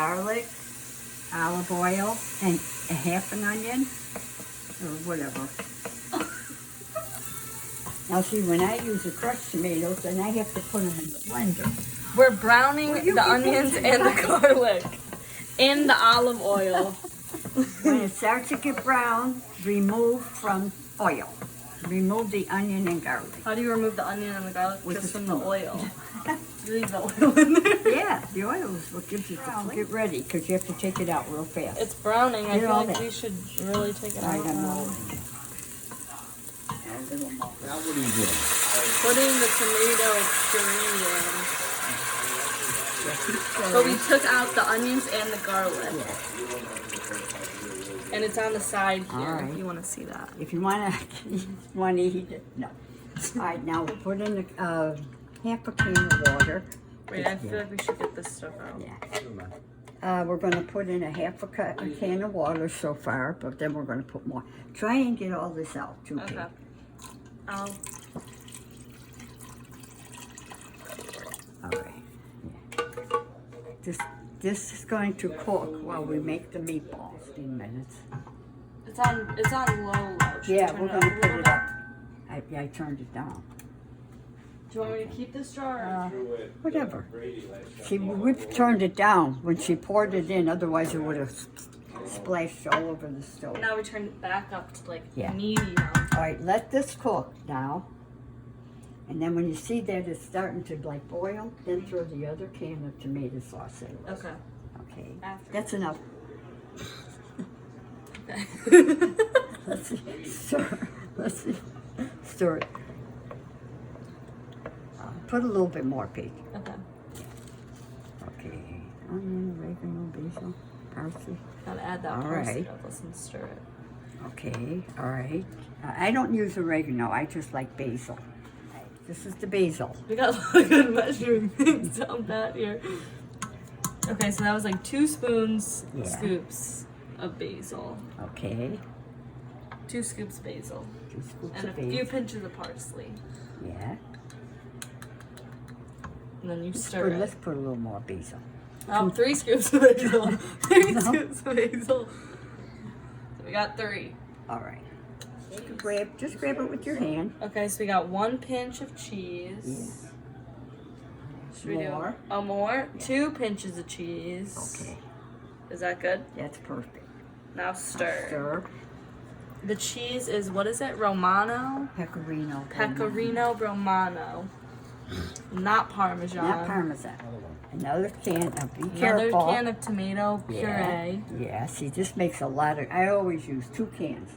garlic, olive oil, and a half an onion, or whatever. Now see, when I use the crushed tomatoes, then I have to put them in the blender. We're browning the onions and the garlic in the olive oil. When it starts to get brown, remove from oil. Remove the onion and garlic. How do you remove the onion and the garlic? With Just a from the spoon. oil. You leave the oil in there. Yeah, the oil is what gives it the get ready, because you have to take it out real fast. It's browning. I Get feel all like that. we should really take it out I don't now. know. A little more. Now what are you doing? Putting the tomato puree in. So we took out the onions and the garlic. And it's on the side here Alright. if you want to see that. If you want to eat it, no. All right, now put in half a can of water. Wait, I feel like we should get this stuff out. Yeah. We're going to put in a can of water so far, but then we're going to put more. Try and get all this out, too. Okay. Kate. I'll All right. Yeah. This is going to cook while we make the meatballs in minutes. It's on low. Should Yeah, we we're turn going to it put up a it little up. I turned it down. bit? Do you want me to keep this jar? Whatever. See, we turned it down when she poured it in, otherwise it would have splashed all over the stove. Now we turn it back up to like Yeah. medium. All right, let this cook now. And then when you see that it's starting to like boil, then throw the other can of tomato sauce in. Okay. Okay, After. that's enough. Okay. Let's see, stir, let's see, stir it. Put a little bit more, Pete. Okay. Okay, onion, oregano, basil, parsley. Gotta add that All parsley right. to this and stir it. Okay, all right. I don't use oregano, I just like basil. This is the basil. We got a lot of good measuring things down pat here. Okay, so that was like 2 scoops of basil. Okay, 2 scoops basil. 2 scoops And a of few basil. pinches of parsley. Yeah. And then you stir Let's it. put a little more basil. 3 scoops of basil. 3 scoops of basil. So we got 3. All right. Just grab it with your hand. Okay, so we got 1 pinch of cheese. Should we More. do more? 2 pinches of cheese. Okay, Is that good? that's perfect. Now stir. Stir. The cheese is, what is it? Romano? Pecorino. Pecorino Romano. Not Parmesan. Not Parmesan. Another can of, be Another careful. can of tomato puree. Yeah, see, this makes a lot of, I always use 2 cans.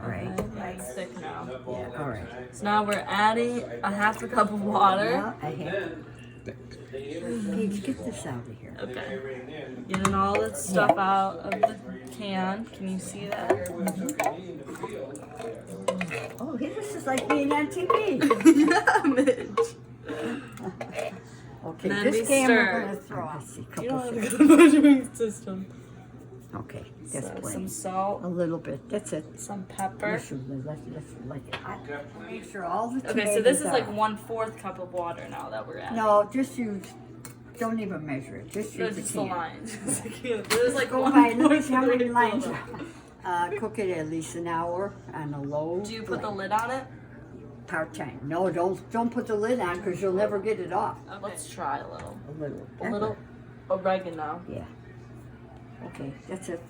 All right. Okay, that's thick now. Yeah, all right. So now we're adding a half a cup of water. Now I have, Paige, get this out of here. Okay. Getting all that stuff out of the can. Can you see that? Oh, this is like being on TV. Yeah, Mitch. Okay, Then this we can stir. we're going to throw out. You don't have a good measuring system. Okay, that's So, some plenty. salt, A little bit, that's it. some pepper. Let's like it. Make sure all the Okay, so this is tomatoes like are- 1/4 cup of water now that we're adding. No, just use, don't even measure it, just No, use just the the can. lines. There's like Go one by, let me see how fourth many of lines. it. Cook it at least an hour on a low Do you put the flame. lid on it? Part-time. No, don't put the lid on because you'll never get it off. Okay. Let's try a little. A little. A little oregano. Yeah. Okay, that's it.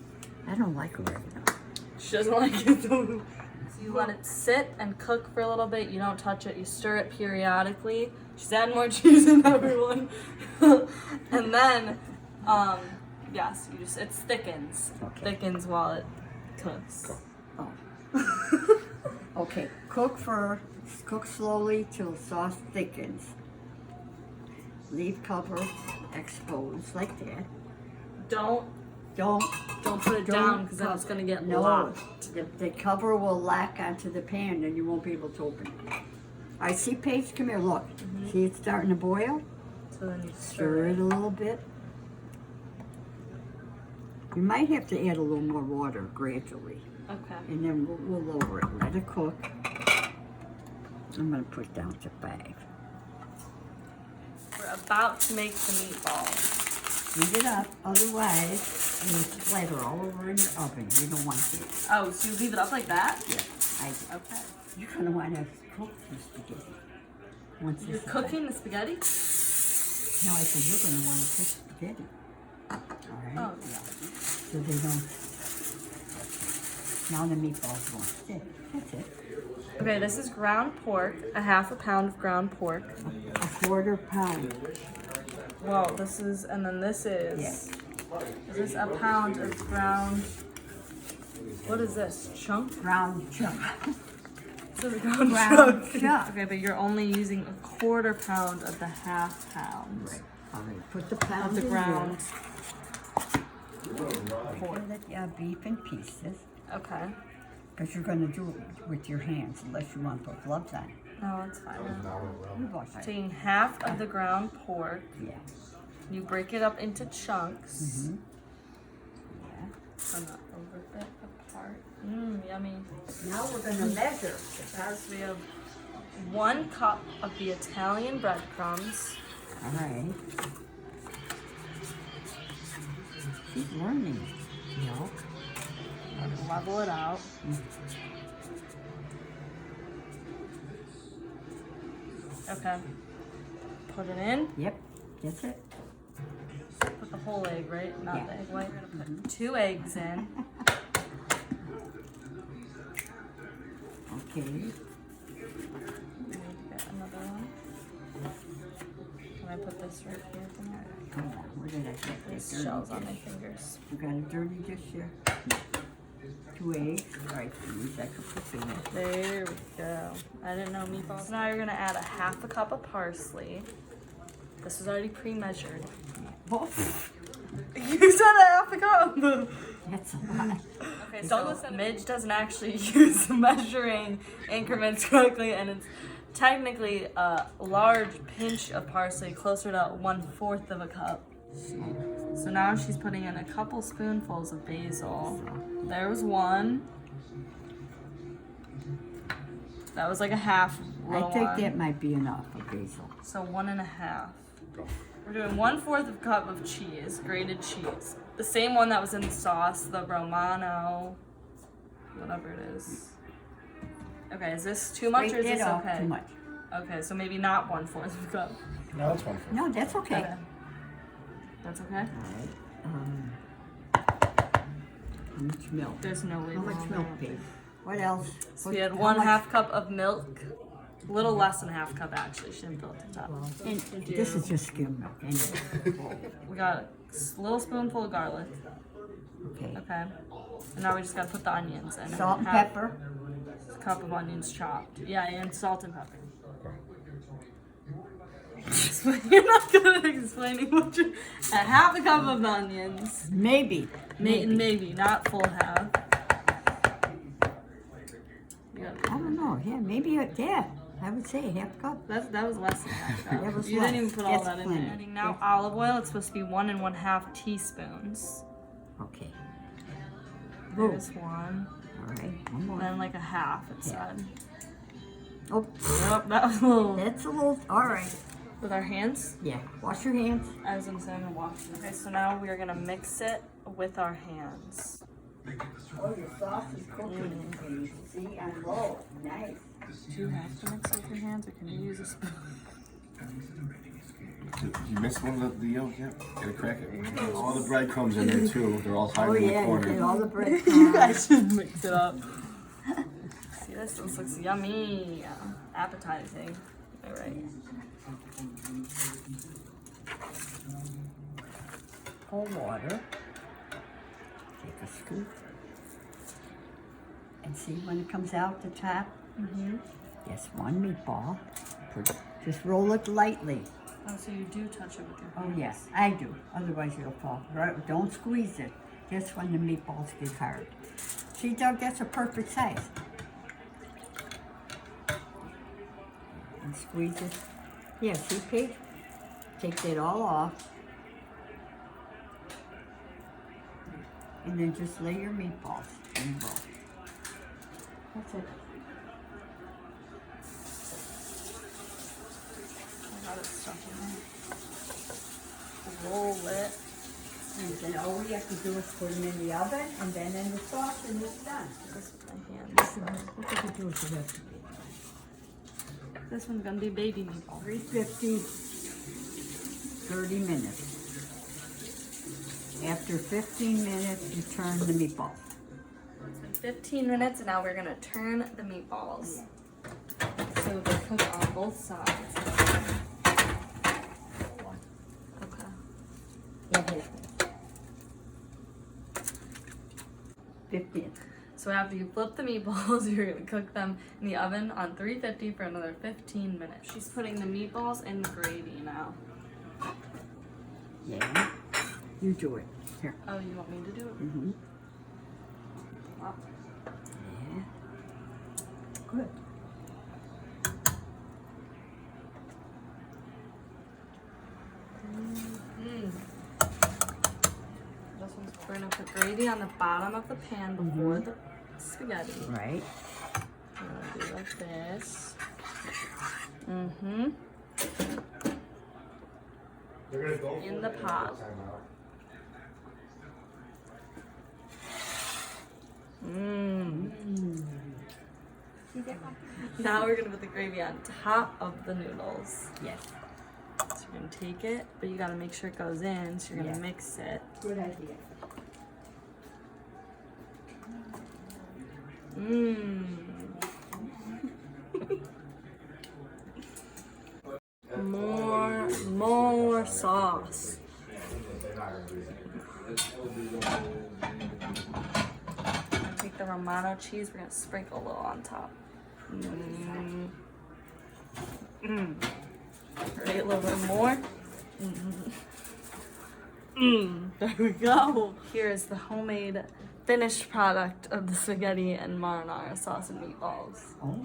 I don't like oregano. She doesn't like it though. So you let it sit and cook for a little bit. You don't touch it. You stir it periodically. She's adding more cheese in everyone. And then, yes, you just, it thickens. Okay. Thickens while it cooks. Oh. Okay, cook slowly till sauce thickens. Leave cover exposed like that. Don't Don't put it down because then it's gonna get locked. The cover will lock onto the pan and you won't be able to open it. I see, Paige, come here, look. See it's starting to boil? So then you Stir it a little bit. You might have to add a little more water gradually. Okay. And then we'll lower it, let it cook. I'm gonna put down to 5. We're about to make the meatballs. Heat it up, otherwise it'll splatter all over in your oven. You don't want it. Oh, so you leave it up like that? Yeah, I do. Okay. You're gonna want to cook the spaghetti. Once You're it's cooking the spaghetti? done. No, I said you're gonna want to cook spaghetti. All right. Oh. So they don't. Now the meatballs won't stick. That's it. Okay, this is ground pork, a half a pound of ground pork. A quarter pound. Whoa, this is, and then this is. Yes. Is this a pound of ground? What is this? Chunk? Ground chunk. This is a ground Ground chunk. chunk. Okay, but you're only using a quarter pound of the half pound. Right. All right. Put the pound Of the in ground there. pork. Put the beef in pieces. Okay. Because you're going to do it with your hands unless you want to put gloves on. No, it's fine. You wash it. Taking half of the ground pork, Yeah. you break it up into chunks. Mm-hmm. I'm not over it apart. Yummy. Now we're going to measure. Because we have 1 cup of the Italian breadcrumbs. All right. Keep learning. Milk. Level it out. Okay. Put it in. Yep. That's it. Put the whole egg, right? Not Yeah. the egg white. We're gonna put 2 eggs in. Okay. We need to get another one. Can I put this right here for now? Hold on. Where did I get These this? shells on my fingers. You got a dirty dish here? 2 eggs. All right. Use that cup of peanut. There we go. I didn't know meatballs. Now you're gonna add a half a cup of parsley. This is already pre-measured. Oh, You said a half a cup. that's a lot. Okay, so listen, Midge doesn't actually use the measuring increments correctly, and it's technically a large pinch of parsley, closer to 1/4 of a cup. So now she's putting in a couple spoonfuls of basil. There was 1. That was like a half. I little think one. that might be enough of basil. So 1.5. We're doing 1/4 of a cup of cheese, grated cheese. The same one that was in the sauce, the Romano, whatever it is. Okay, is this too much or is Break this it off okay? Too much. Okay, so maybe not 1/4 of a cup. No, that's one. No, that's okay. Okay. That's okay? All right. How much milk? There's no way. How much milk, babe? What else? So we had 1/2 cup of milk. A little less than a half cup actually. She didn't fill it to the top. And this is just skim milk, anyway. We got a little spoonful of garlic. Okay. Okay. And now we just gotta put the onions in. Salt and Half pepper. a cup of onions chopped. Yeah, and salt and pepper. You're not good at explaining what you're. A half a cup of onions. Maybe. Maybe, not full half. I don't know. Yeah, maybe. Yeah, I would say a half cup. That was less than half a cup. That was You less. didn't even put all That's that in plenty. there. Adding now olive oil. It's supposed to be 1 1/2 teaspoons. Okay. There's 1. All right. One more. Then like a half, it said. Oh, Yep, that was a little. that's a little. All right. With our hands? Yeah. Wash your hands. I was gonna say I'm gonna wash it. Okay, so now we are gonna mix it with our hands. Oh, your sauce is cooking. See, on low. Nice. Do you have to mix it with your hands or can you use a spoon? You missed one of the yolk yet? Gotta crack it. All the breadcrumbs in there too. They're all Oh hiding in yeah, the you did corner. all the bread. You guys should mix it up. See, this looks yummy. Appetizing. Alright. Cold water. Take a scoop. And see when it comes out the top? Mm-hmm. Yes, 1 meatball. Just roll it lightly. Oh, so you do touch it with your Oh hands. yes, I do. Otherwise it'll fall. Right? Don't squeeze it. That's when the meatballs get hard. See, Doug, that's a perfect size. And squeeze it. Yeah, see, Pete? Take that all off. And then just lay your meatballs in the bowl. That's it. I got it stuck in there. roll it. And then all we have to do is put them in the oven and then in the sauce and it's done. This with my hands. What did you do with the recipe? This one's gonna be baby meatball. 350, 30 minutes. After 15 minutes, you turn the meatball. It's been 15 minutes and now we're gonna turn the meatballs. So they cook on both sides. Okay. Yeah, 15. So after you flip the meatballs, you're gonna cook them in the oven on 350 for another 15 minutes. She's putting the meatballs in the gravy now. Yeah. You do it. Here. Oh, you want me to do it? Mm-hmm. Wow. Yeah. Good. We're gonna put gravy on the bottom of the pan before the spaghetti. Right. We're gonna do like this. Mm-hmm. In the pot. Mmm. Now we're gonna put the gravy on top of the noodles. Yes. So you're gonna take it, but you gotta make sure it goes in, so you're gonna mix it. Good idea. Mmm. More sauce. Take the Romano cheese, we're gonna sprinkle a little on top. Mmm. Mmm. Ready, a little bit more. Mmm. There we go. Here is the homemade finished product of the spaghetti and marinara sauce and meatballs. Oh.